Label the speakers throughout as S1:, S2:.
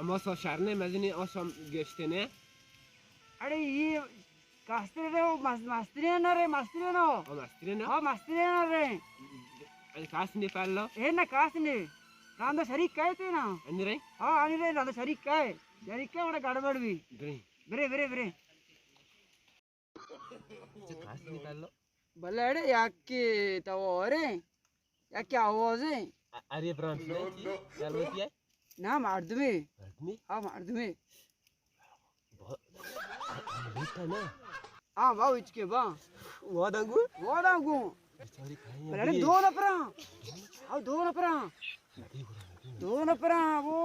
S1: Ama saçlarını mezini aşam geçti ne?
S2: अरे ये कास्त्री रे वो मस्त्री ना रे मस्त्री ना
S1: Ama astri ne?
S2: हाँ मस्त्री ना रे
S1: Hani kas ne fallo?
S2: ये ना कास्त्री रांदा शरीक काय ते ना
S1: Hani ray?
S2: हाँ आनी रे रांदा शरीक काय बड़ा गड़बड़ भी
S1: Gray.
S2: बरे बरे बरे
S1: Ce kas ne fallo?
S2: भले अरे याके तो अरे या क्या आवाज है
S1: Arya Brahms ne? Gel bakayım.
S2: ना मार दूँ
S1: Admi?
S2: हाँ मार दूँ
S1: Lütfen ne?
S2: हाँ वाह इसके वाह
S1: O adamı?
S2: वो दागू
S1: Sorry kayın.
S2: भले अरे दो नपरा हाँ दो नपरा वो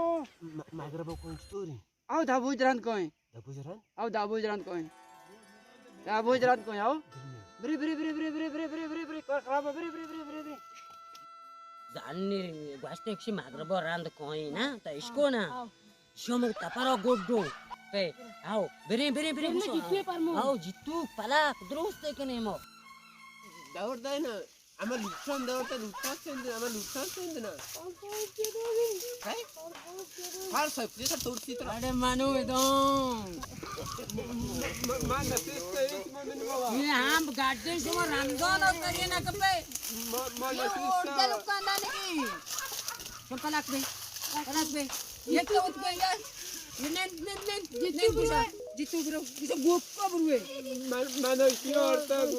S1: Magreba koyun story.
S2: आओ दाबू जरान कोई
S1: Da bu jaran?
S2: आओ दाबू जरान कोई आओ बरे बरे बरे बरे बरे बरे बरे बरे बरे खराब बरे बरे बरे बरे बरे
S3: Zanni guaste que magrabo rand coin na ta iskona shomo taparo goddo pe ao bere ao jitu pala droste kene mo
S1: Davur da ne? Ama lütfen davur da lütfen sendin ama lütfen sendin ha. Hay? Har sabzi sa tursi tra.
S3: ade manu edo
S1: Man da sista hiç mandın mı var?
S3: ye ham gadde shomo rando no kariye na kape
S1: Man da
S3: orda
S1: sista.
S3: lukanda niki kom palak be ye to ut goinga nen jitu bro bisa goppa burwe
S1: Man da şey orta bu.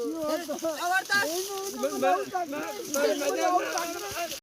S3: awarta
S1: Man